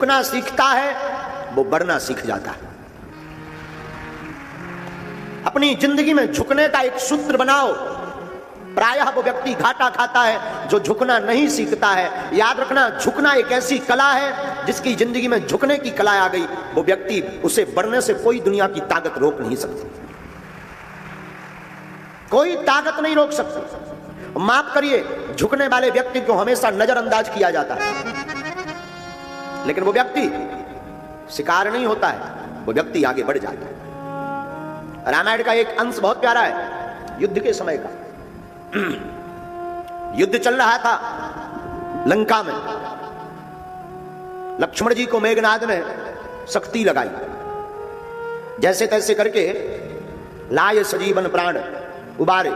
झुकना सीखता है वो बढ़ना सीख जाता है। अपनी जिंदगी में झुकने का एक सूत्र बनाओ। प्रायः वो व्यक्ति घाटा खाता है जो झुकना नहीं सीखता है। याद रखना, झुकना एक ऐसी कला है जिसकी जिंदगी में झुकने की कला आ गई, वो व्यक्ति उसे बढ़ने से कोई दुनिया की ताकत रोक नहीं सकती, कोई ताकत नहीं रोक सकती। माफ करिए, झुकने वाले व्यक्ति को हमेशा नजरअंदाज किया जाता है, लेकिन वो व्यक्ति शिकार नहीं होता है, वो व्यक्ति आगे बढ़ जाता है। रामायण का एक अंश बहुत प्यारा है, युद्ध के समय का। युद्ध चल रहा था लंका में। लक्ष्मण जी को मेघनाद ने शक्ति लगाई, जैसे तैसे करके लाए सजीवन प्राण उबारे।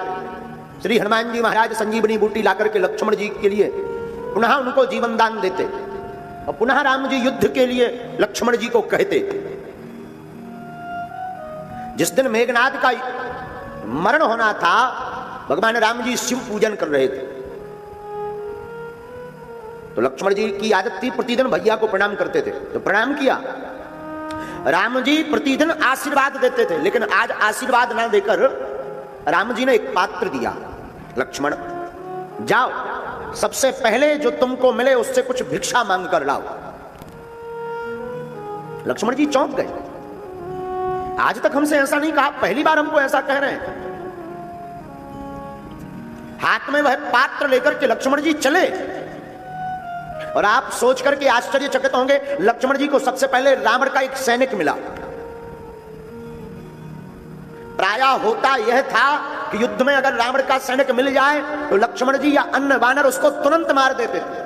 श्री हनुमान जी महाराज संजीवनी बूटी लाकर के लक्ष्मण जी के लिए पुनः उनको जीवन दान देते और पुनः राम जी युद्ध के लिए लक्ष्मण जी को कहते। जिस दिन मेघनाद का मरण होना था, भगवान राम जी शिव पूजन कर रहे थे, तो लक्ष्मण जी की आदत थी प्रतिदिन भैया को प्रणाम करते थे, तो प्रणाम किया। राम जी प्रतिदिन आशीर्वाद देते थे, लेकिन आज आशीर्वाद ना देकर राम जी ने एक पात्र दिया, लक्ष्मण जाओ सबसे पहले जो तुमको मिले उससे कुछ भिक्षा मांग कर लाओ। लक्ष्मण जी चौंक गए, आज तक हमसे ऐसा नहीं कहा, पहली बार हमको ऐसा कह रहे हैं। हाथ में वह पात्र लेकर के लक्ष्मण जी चले, और आप सोच करके आश्चर्यचकित होंगे, लक्ष्मण जी को सबसे पहले रावण का एक सैनिक मिला। प्रायः होता यह था कि युद्ध में अगर रावण का सैनिक मिल जाए तो लक्ष्मण जी या अन्य वानर उसको तुरंत मार देते थे,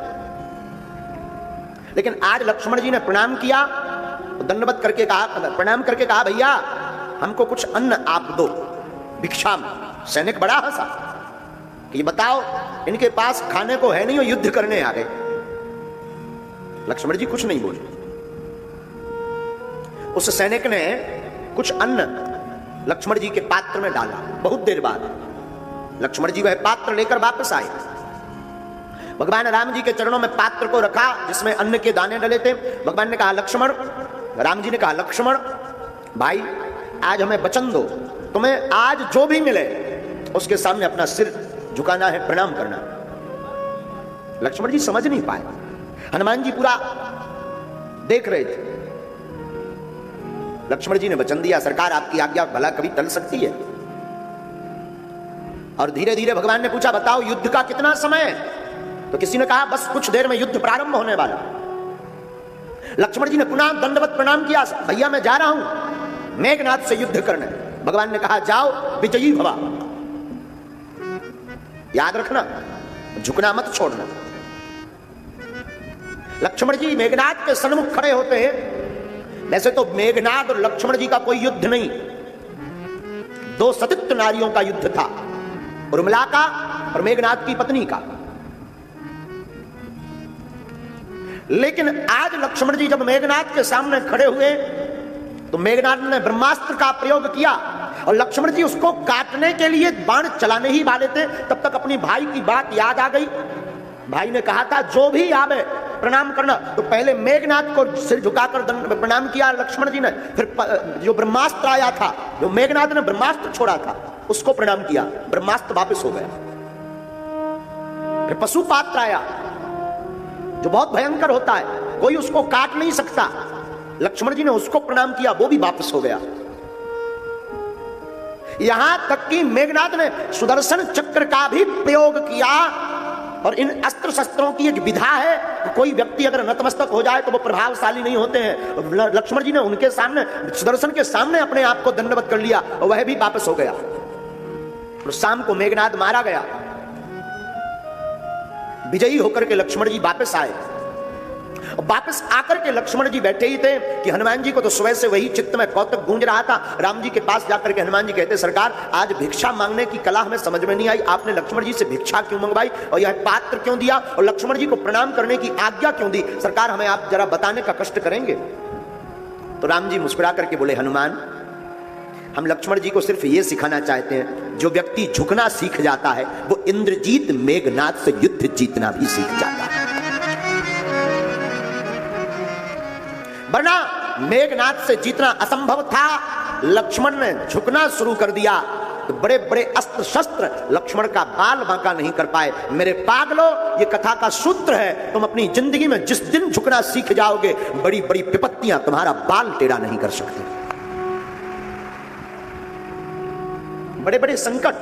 लेकिन आज लक्ष्मण जी ने प्रणाम किया, दंडवत करके कहा, प्रणाम करके कहा, भैया हमको कुछ अन्न आप दो भिक्षा में। सैनिक बड़ा हंसा कि बताओ इनके पास खाने को है नहीं और युद्ध करने आ गए। लक्ष्मण जी कुछ नहीं बोले। उस सैनिक ने कुछ अन्न लक्ष्मण जी के पात्र में डाला। बहुत देर बाद लक्ष्मण जी वह पात्र लेकर वापस आए। भगवान राम जी के चरणों में पात्र को रखा जिसमें अन्न के दाने डले थे। भगवान ने कहा लक्ष्मण, राम जी ने कहा लक्ष्मण भाई आज हमें वचन दो, तुम्हें आज जो भी मिले उसके सामने अपना सिर झुकाना है, प्रणाम करना। लक्ष्मण जी समझ नहीं पाए। हनुमान जी पूरा देख रहे थे। लक्ष्मण जी ने वचन दिया, सरकार आपकी आज्ञा भला कभी टल सकती है? और धीरे धीरे भगवान ने पूछा बताओ युद्ध का कितना समय है? तो किसी ने कहा बस कुछ देर में युद्ध प्रारंभ होने वाला। लक्ष्मण जी ने पुनः दंडवत प्रणाम किया, भैया मैं जा रहा हूं मेघनाद से युद्ध करने। भगवान ने कहा जाओ विजयी भवा। याद रखना, झुकना मत छोड़ना। लक्ष्मण जी मेघनाद के सन्मुख खड़े होते हैं। वैसे तो मेघनाद और लक्ष्मण जी का कोई युद्ध नहीं, दो सतित्व नारियों का युद्ध था, उर्मिला का और मेघनाद की पत्नी का। लेकिन आज लक्ष्मण जी जब मेघनाद के सामने खड़े हुए तो मेघनाद ने ब्रह्मास्त्र का प्रयोग किया और लक्ष्मण जी उसको काटने के लिए बाण चलाने ही वाले थे, तब तक अपनी भाई की बात याद आ गई। भाई ने कहा था जो भी आवे प्रणाम करना, तो पहले मेघनाद को सिर झुकाकर प्रणाम किया लक्ष्मण जी ने। फिर जो ब्रह्मास्त्र आया था, जो मेघनाद ने ब्रह्मास्त्र छोड़ा था, उसको प्रणाम किया, ब्रह्मास्त्र वापस हो गया। फिर पशुपात्र आया जो बहुत भयंकर होता है, कोई उसको काट नहीं सकता, लक्ष्मण जी ने उसको प्रणाम किया, वो भी वापस हो गया। यहां तक कि मेघनाद ने सुदर्शन चक्र का भी प्रयोग किया। और इन अस्त्र शस्त्रों की एक विधा है कि कोई व्यक्ति अगर नतमस्तक हो जाए तो वो प्रभावशाली नहीं होते हैं। लक्ष्मण जी ने उनके सामने, सुदर्शन के सामने अपने आप को दंडवत कर लिया और वह भी वापस हो गया। और शाम को मेघनाद मारा गया। विजयी होकर के लक्ष्मण जी वापस आए। वापस आकर के लक्ष्मण जी बैठे ही थे कि हनुमान जी को तो सुबह से वही चित्त में कौतुक गूंज रहा था। राम जी के पास जाकर के हनुमान जी कहते सरकार आज भिक्षा मांगने की कला हमें समझ में नहीं आई, आपने लक्ष्मण जी से भिक्षा क्यों मंगवाई और यह पात्र क्यों दिया और लक्ष्मण जी को प्रणाम करने की आज्ञा क्यों दी? सरकार हमें आप जरा बताने का कष्ट करेंगे? तो राम जी मुस्कुरा करके बोले हनुमान हम लक्ष्मण जी को सिर्फ ये सिखाना चाहते हैं, जो व्यक्ति झुकना सीख जाता है वो इंद्रजीत मेघनाद से युद्ध जीतना भी सीख जाता है। वरना मेघनाद से जीतना असंभव था। लक्ष्मण ने झुकना शुरू कर दिया तो बड़े बड़े अस्त्र शस्त्र लक्ष्मण का बाल बांका नहीं कर पाए। मेरे पागलो, ये कथा का सूत्र है, तुम अपनी जिंदगी में जिस दिन झुकना सीख जाओगे, बड़ी बड़ी विपत्तियां तुम्हारा बाल टेढ़ा नहीं कर सकती। बड़े बड़े संकट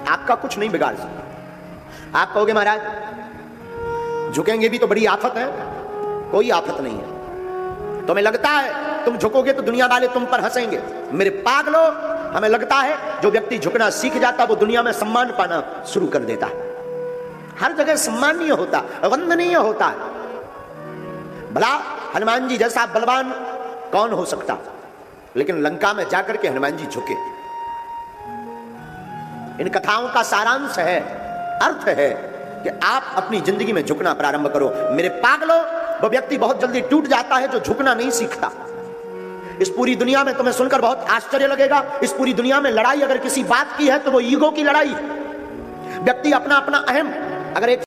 आपका कुछ नहीं बिगाड़ सकते। आप कहोगे महाराज झुकेंगे भी तो बड़ी आफत है। कोई आफत नहीं है। तुम्हें लगता है तुम झुकोगे तो दुनिया वाले तुम पर हंसेंगे। मेरे पागलो, हमें लगता है जो व्यक्ति झुकना सीख जाता वो दुनिया में सम्मान पाना शुरू कर देता है। हर जगह सम्मानीय होता, वंदनीय होता है। भला हनुमान जी जैसा बलवान कौन हो सकता, लेकिन लंका में जाकर के हनुमान जी झुके। इन कथाओं का सारांश है, अर्थ है कि आप अपनी जिंदगी में झुकना प्रारंभ करो। मेरे पागलो, वो व्यक्ति बहुत जल्दी टूट जाता है जो झुकना नहीं सीखता। इस पूरी दुनिया में तुम्हें सुनकर बहुत आश्चर्य लगेगा, इस पूरी दुनिया में लड़ाई अगर किसी बात की है तो वो ईगो की लड़ाई। व्यक्ति अपना अपना अहम, अगर एक